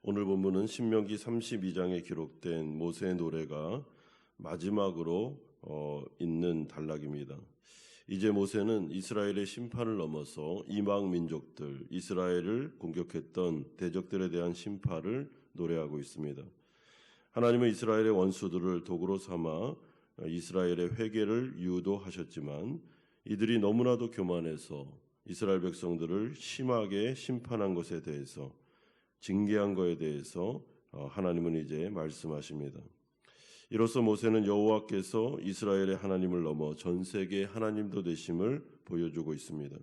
오늘 본문은 신명기 32장에 기록된 모세의 노래가 마지막으로 있는 단락입니다. 이제 모세는 이스라엘의 심판을 넘어서 이방 민족들, 이스라엘을 공격했던 대적들에 대한 심판을 노래하고 있습니다. 하나님은 이스라엘의 원수들을 도구로 삼아 이스라엘의 회개를 유도하셨지만 이들이 너무나도 교만해서 이스라엘 백성들을 심하게 심판한 것에 대해서, 징계한 것에 대해서 하나님은 이제 말씀하십니다. 이로써 모세는 여호와께서 이스라엘의 하나님을 넘어 전 세계의 하나님도 되심을 보여주고 있습니다.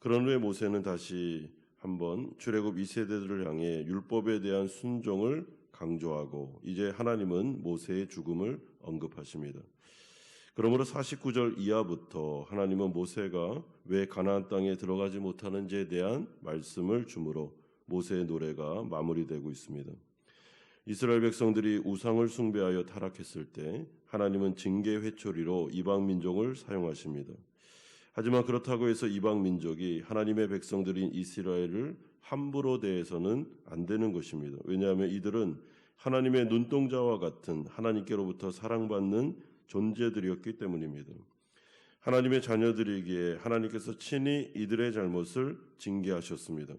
그런 후에 모세는 다시 한번 출애굽 2세대들을 향해 율법에 대한 순종을 강조하고 이제 하나님은 모세의 죽음을 언급하십니다. 그러므로 49절 이하부터 하나님은 모세가 왜 가나안 땅에 들어가지 못하는지에 대한 말씀을 주므로 모세의 노래가 마무리되고 있습니다. 이스라엘 백성들이 우상을 숭배하여 타락했을 때 하나님은 징계 회초리로 이방 민족을 사용하십니다. 하지만 그렇다고 해서 이방 민족이 하나님의 백성들인 이스라엘을 함부로 대해서는 안 되는 것입니다. 왜냐하면 이들은 하나님의 눈동자와 같은 하나님께로부터 사랑받는 존재들이었기 때문입니다. 하나님의 자녀들이기에 하나님께서 친히 이들의 잘못을 징계하셨습니다.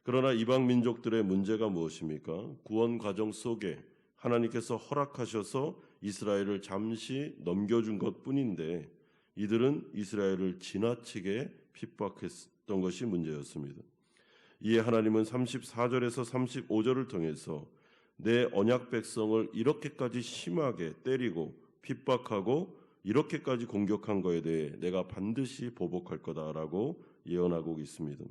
그러나 이방 민족들의 문제가 무엇입니까? 구원 과정 속에 하나님께서 허락하셔서 이스라엘을 잠시 넘겨준 것뿐인데 이들은 이스라엘을 지나치게 핍박했던 것이 문제였습니다. 이에 하나님은 34절에서 35절을 통해서 내 언약 백성을 이렇게까지 심하게 때리고 핍박하고 이렇게까지 공격한 것에 대해 내가 반드시 보복할 거다라고 예언하고 있습니다.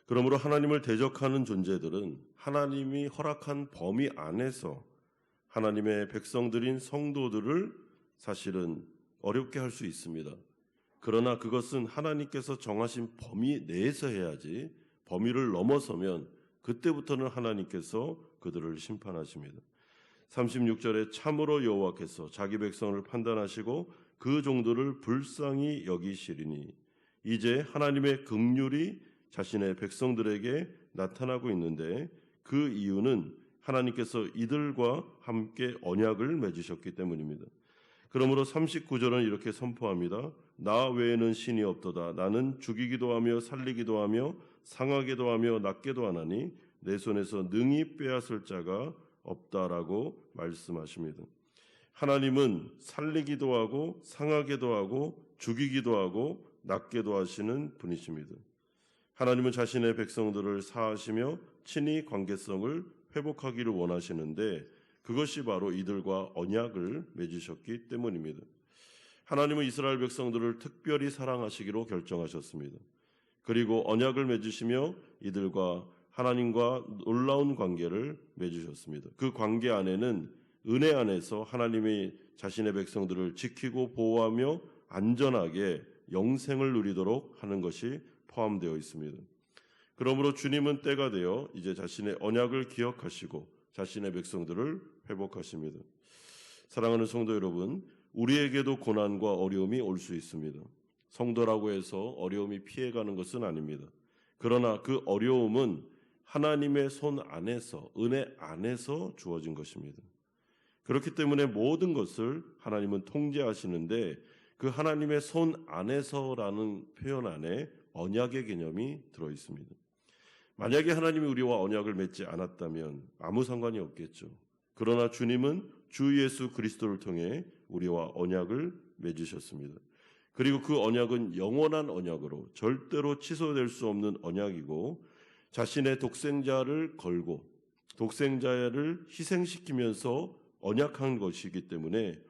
그러므로 하나님을 대적하는 존재들은 하나님이 허락한 범위 안에서 하나님의 백성들인 성도들을 사실은 어렵게 할 수 있습니다. 그러나 그것은 하나님께서 정하신 범위 내에서 해야지 범위를 넘어서면 그때부터는 하나님께서 그들을 심판하십니다. 36절에 참으로 여호와께서 자기 백성을 판단하시고 그 종들을 불쌍히 여기시리니 이제 하나님의 긍휼이 자신의 백성들에게 나타나고 있는데 그 이유는 하나님께서 이들과 함께 언약을 맺으셨기 때문입니다. 그러므로 39절은 이렇게 선포합니다. 나 외에는 신이 없도다. 나는 죽이기도 하며 살리기도 하며 상하게도 하며 낫게도 하나니 내 손에서 능히 빼앗을 자가 없다라고 말씀하십니다. 하나님은 살리기도 하고 상하게도 하고 죽이기도 하고 낫게도 하시는 분이십니다. 하나님은 자신의 백성들을 사하시며 친히 관계성을 회복하기를 원하시는데 그것이 바로 이들과 언약을 맺으셨기 때문입니다. 하나님은 이스라엘 백성들을 특별히 사랑하시기로 결정하셨습니다. 그리고 언약을 맺으시며 이들과 하나님과 놀라운 관계를 맺으셨습니다. 그 관계 안에는 은혜 안에서 하나님이 자신의 백성들을 지키고 보호하며 안전하게 영생을 누리도록 하는 것이 포함되어 있습니다. 그러므로 주님은 때가 되어 이제 자신의 언약을 기억하시고 자신의 백성들을 회복하십니다. 사랑하는 성도 여러분, 우리에게도 고난과 어려움이 올 수 있습니다. 성도라고 해서 어려움이 피해가는 것은 아닙니다. 그러나 그 어려움은 하나님의 손 안에서, 은혜 안에서 주어진 것입니다. 그렇기 때문에 모든 것을 하나님은 통제하시는데 그 하나님의 손 안에서라는 표현 안에 언약의 개념이 들어 있습니다. 만약에 하나님이 우리와 언약을 맺지 않았다면 아무 상관이 없겠죠. 그러나 주님은 주 예수 그리스도를 통해 우리와 언약을 맺으셨습니다. 그리고 그 언약은 영원한 언약으로 절대로 취소될 수 없는 언약이고 자신의 독생자를 걸고 독생자를 희생시키면서 언약한 것이기 때문에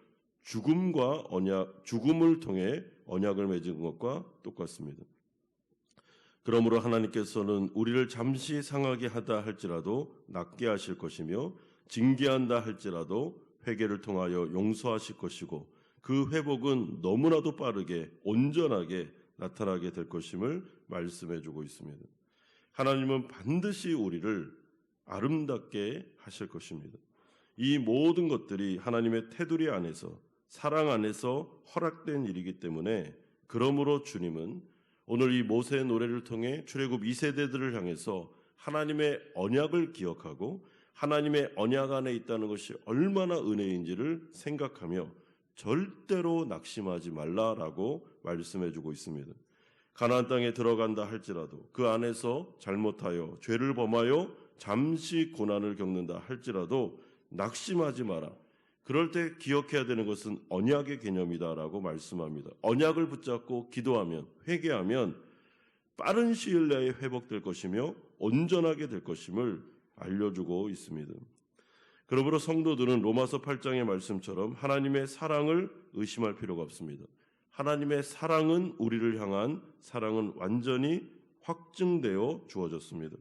죽음을 통해 언약을 맺은 것과 똑같습니다. 그러므로 하나님께서는 우리를 잠시 상하게 하다 할지라도 낫게 하실 것이며 징계한다 할지라도 회개를 통하여 용서하실 것이고 그 회복은 너무나도 빠르게 온전하게 나타나게 될 것임을 말씀해주고 있습니다. 하나님은 반드시 우리를 아름답게 하실 것입니다. 이 모든 것들이 하나님의 테두리 안에서 사랑 안에서 허락된 일이기 때문에 그러므로 주님은 오늘 이 모세의 노래를 통해 출애굽 2세대들을 향해서 하나님의 언약을 기억하고 하나님의 언약 안에 있다는 것이 얼마나 은혜인지를 생각하며 절대로 낙심하지 말라라고 말씀해주고 있습니다. 가나안 땅에 들어간다 할지라도 그 안에서 잘못하여 죄를 범하여 잠시 고난을 겪는다 할지라도 낙심하지 마라. 그럴 때 기억해야 되는 것은 언약의 개념이다라고 말씀합니다. 언약을 붙잡고 기도하면, 회개하면 빠른 시일 내에 회복될 것이며 온전하게 될 것임을 알려주고 있습니다. 그러므로 성도들은 로마서 8장의 말씀처럼 하나님의 사랑을 의심할 필요가 없습니다. 하나님의 사랑은, 우리를 향한 사랑은 완전히 확증되어 주어졌습니다.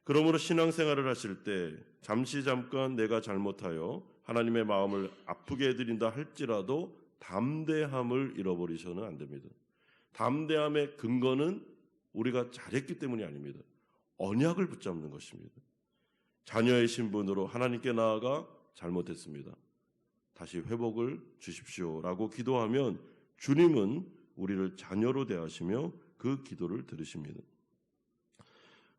그러므로 신앙생활을 하실 때 잠깐 내가 잘못하여 하나님의 마음을 아프게 해드린다 할지라도 담대함을 잃어버리셔는 안 됩니다. 담대함의 근거는 우리가 잘했기 때문이 아닙니다. 언약을 붙잡는 것입니다. 자녀의 신분으로 하나님께 나아가 잘못했습니다. 다시 회복을 주십시오라고 기도하면 주님은 우리를 자녀로 대하시며 그 기도를 들으십니다.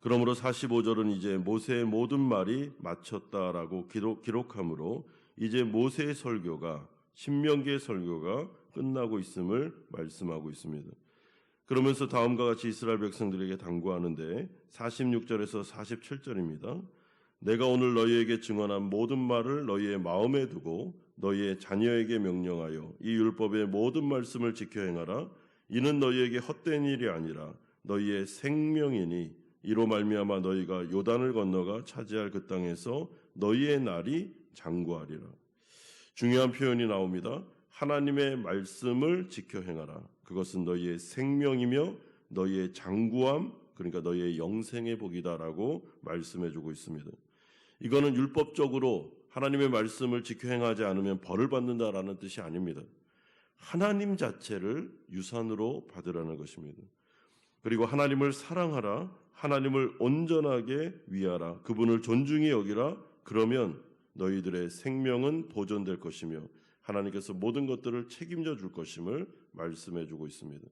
그러므로 45절은 이제 모세의 모든 말이 마쳤다라고 기록하므로 이제 모세의 설교가, 신명기의 설교가 끝나고 있음을 말씀하고 있습니다. 그러면서 다음과 같이 이스라엘 백성들에게 당부하는데 46절에서 47절입니다. 내가 오늘 너희에게 증언한 모든 말을 너희의 마음에 두고 너희의 자녀에게 명령하여 이 율법의 모든 말씀을 지켜 행하라. 이는 너희에게 헛된 일이 아니라 너희의 생명이니 이로 말미암아 너희가 요단을 건너가 차지할 그 땅에서 너희의 날이 장구하리라. 중요한 표현이 나옵니다. 하나님의 말씀을 지켜 행하라. 그것은 너희의 생명이며 너희의 장구함, 그러니까 너희의 영생의 복이다라고 말씀해주고 있습니다. 이거는 율법적으로 하나님의 말씀을 지켜 행하지 않으면 벌을 받는다라는 뜻이 아닙니다. 하나님 자체를 유산으로 받으라는 것입니다. 그리고 하나님을 사랑하라, 하나님을 온전하게 위하라, 그분을 존중히 여기라. 그러면 너희들의 생명은 보존될 것이며 하나님께서 모든 것들을 책임져 줄 것임을 말씀해 주고 있습니다.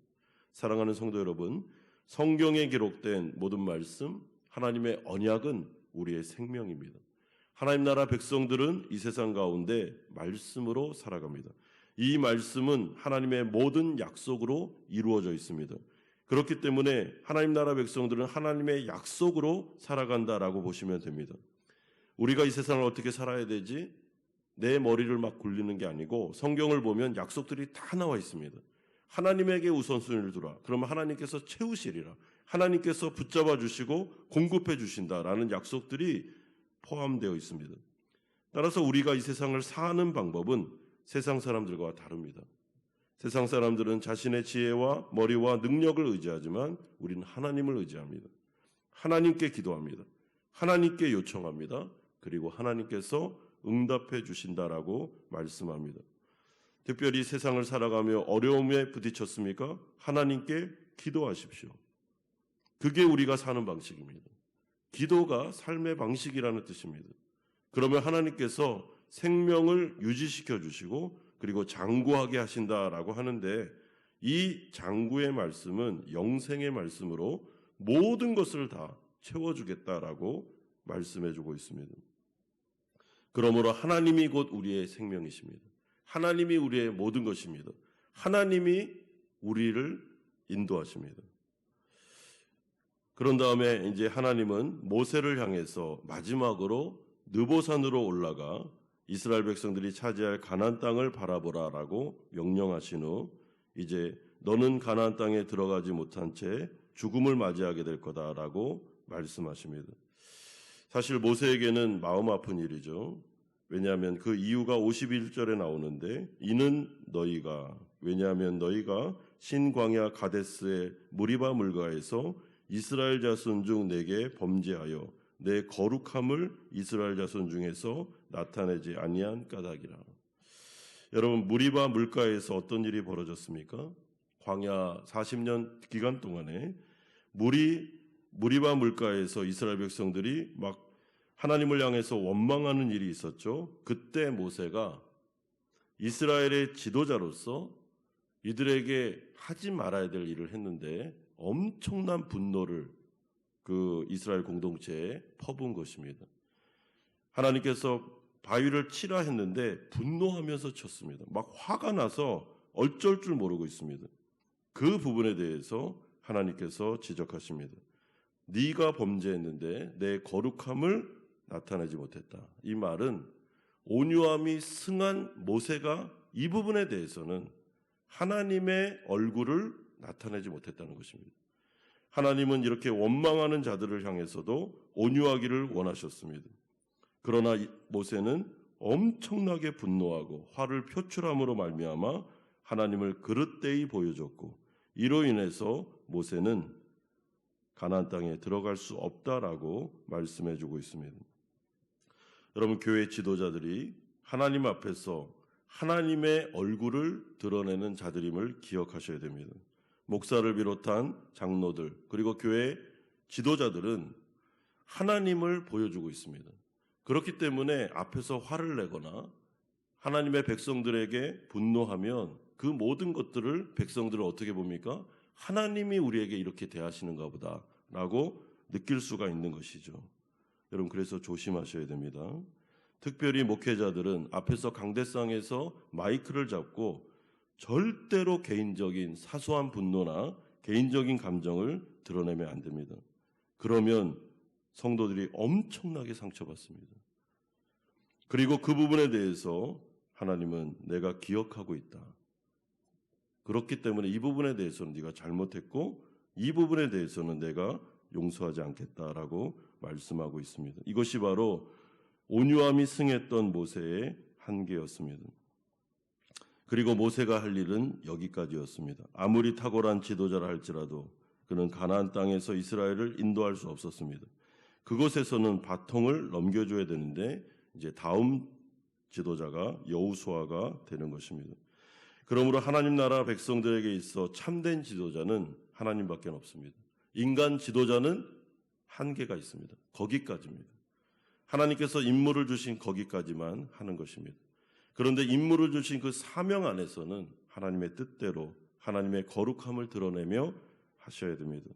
사랑하는 성도 여러분, 성경에 기록된 모든 말씀, 하나님의 언약은 우리의 생명입니다. 하나님 나라 백성들은 이 세상 가운데 말씀으로 살아갑니다. 이 말씀은 하나님의 모든 약속으로 이루어져 있습니다. 그렇기 때문에 하나님 나라 백성들은 하나님의 약속으로 살아간다라고 보시면 됩니다. 우리가 이 세상을 어떻게 살아야 되지? 내 머리를 막 굴리는 게 아니고 성경을 보면 약속들이 다 나와 있습니다. 하나님에게 우선순위를 두라. 그러면 하나님께서 채우시리라. 하나님께서 붙잡아 주시고 공급해 주신다라는 약속들이 포함되어 있습니다. 따라서 우리가 이 세상을 사는 방법은 세상 사람들과 다릅니다. 세상 사람들은 자신의 지혜와 머리와 능력을 의지하지만 우리는 하나님을 의지합니다. 하나님께 기도합니다. 하나님께 요청합니다. 그리고 하나님께서 응답해 주신다라고 말씀합니다. 특별히 세상을 살아가며 어려움에 부딪혔습니까? 하나님께 기도하십시오. 그게 우리가 사는 방식입니다. 기도가 삶의 방식이라는 뜻입니다. 그러면 하나님께서 생명을 유지시켜 주시고 그리고 장구하게 하신다라고 하는데 이 장구의 말씀은 영생의 말씀으로 모든 것을 다 채워주겠다라고 말씀해주고 있습니다. 그러므로 하나님이 곧 우리의 생명이십니다. 하나님이 우리의 모든 것입니다. 하나님이 우리를 인도하십니다. 그런 다음에 이제 하나님은 모세를 향해서 마지막으로 느보산으로 올라가 이스라엘 백성들이 차지할 가나안 땅을 바라보라라고 명령하신 후 이제 너는 가나안 땅에 들어가지 못한 채 죽음을 맞이하게 될 거다라고 말씀하십니다. 사실 모세에게는 마음 아픈 일이죠. 왜냐하면 그 이유가 51절에 나오는데 이는 너희가, 왜냐하면 너희가 신광야 가데스의 무리바 물가에서 이스라엘 자손 중 내게 범죄하여 내 거룩함을 이스라엘 자손 중에서 나타내지 아니한 까닭이라. 여러분, 무리바 물가에서 어떤 일이 벌어졌습니까? 광야 40년 기간 동안에 무리바 물가에서 이스라엘 백성들이 막 하나님을 향해서 원망하는 일이 있었죠. 그때 모세가 이스라엘의 지도자로서 이들에게 하지 말아야 될 일을 했는데 엄청난 분노를 그 이스라엘 공동체에 퍼부은 것입니다. 하나님께서 바위를 치라 했는데 분노하면서 쳤습니다. 막 화가 나서 어쩔 줄 모르고 있습니다. 그 부분에 대해서 하나님께서 지적하십니다. 네가 범죄했는데 내 거룩함을 나타내지 못했다. 이 말은 온유함이 승한 모세가 이 부분에 대해서는 하나님의 얼굴을 나타내지 못했다는 것입니다. 하나님은 이렇게 원망하는 자들을 향해서도 온유하기를 원하셨습니다. 그러나 모세는 엄청나게 분노하고 화를 표출함으로 말미암아 하나님을 그릇되이 보여줬고, 이로 인해서 모세는 가나안 땅에 들어갈 수 없다라고 말씀해주고 있습니다. 여러분, 교회 지도자들이 하나님 앞에서 하나님의 얼굴을 드러내는 자들임을 기억하셔야 됩니다. 목사를 비롯한 장로들 그리고 교회 지도자들은 하나님을 보여주고 있습니다. 그렇기 때문에 앞에서 화를 내거나 하나님의 백성들에게 분노하면 그 모든 것들을 백성들을 어떻게 봅니까? 하나님이 우리에게 이렇게 대하시는가 보다라고 느낄 수가 있는 것이죠. 여러분, 그래서 조심하셔야 됩니다. 특별히 목회자들은 앞에서 강대상에서 마이크를 잡고 절대로 개인적인 사소한 분노나 개인적인 감정을 드러내면 안 됩니다. 그러면 성도들이 엄청나게 상처받습니다. 그리고 그 부분에 대해서 하나님은 내가 기억하고 있다. 그렇기 때문에 이 부분에 대해서는 네가 잘못했고 이 부분에 대해서는 내가 용서하지 않겠다라고 말씀하고 있습니다. 이것이 바로 온유함이 승했던 모세의 한계였습니다. 그리고 모세가 할 일은 여기까지였습니다. 아무리 탁월한 지도자라 할지라도 그는 가나안 땅에서 이스라엘을 인도할 수 없었습니다. 그곳에서는 바통을 넘겨줘야 되는데 이제 다음 지도자가 여호수아가 되는 것입니다. 그러므로 하나님 나라 백성들에게 있어 참된 지도자는 하나님밖에 없습니다. 인간 지도자는 한계가 있습니다. 거기까지입니다. 하나님께서 임무를 주신 거기까지만 하는 것입니다. 그런데 임무를 주신 그 사명 안에서는 하나님의 뜻대로 하나님의 거룩함을 드러내며 하셔야 됩니다.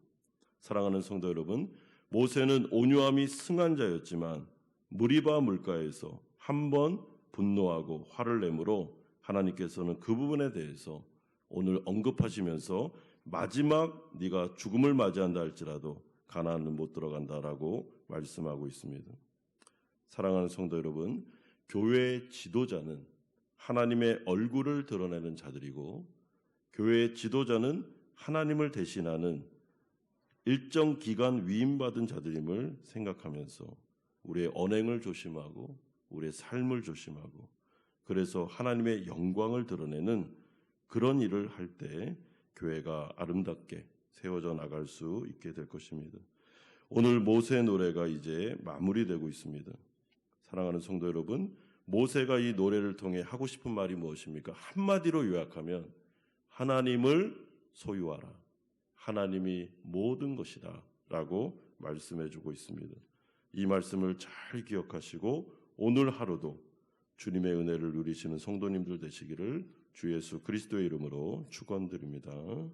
사랑하는 성도 여러분, 모세는 온유함이 승한 자였지만 무리바 물가에서 한 번 분노하고 화를 내므로 하나님께서는 그 부분에 대해서 오늘 언급하시면서 마지막 네가 죽음을 맞이한다 할지라도 가나안은 못 들어간다라고 말씀하고 있습니다. 사랑하는 성도 여러분, 교회의 지도자는 하나님의 얼굴을 드러내는 자들이고 교회의 지도자는 하나님을 대신하는 일정 기간 위임받은 자들임을 생각하면서 우리의 언행을 조심하고 우리의 삶을 조심하고 그래서 하나님의 영광을 드러내는 그런 일을 할 때 교회가 아름답게 세워져 나갈 수 있게 될 것입니다. 오늘 모세의 노래가 이제 마무리되고 있습니다. 사랑하는 성도 여러분, 모세가 이 노래를 통해 하고 싶은 말이 무엇입니까? 한마디로 요약하면 하나님을 소유하라. 하나님이 모든 것이다 라고 말씀해주고 있습니다. 이 말씀을 잘 기억하시고 오늘 하루도 주님의 은혜를 누리시는 성도님들 되시기를 주 예수 그리스도의 이름으로 축원드립니다.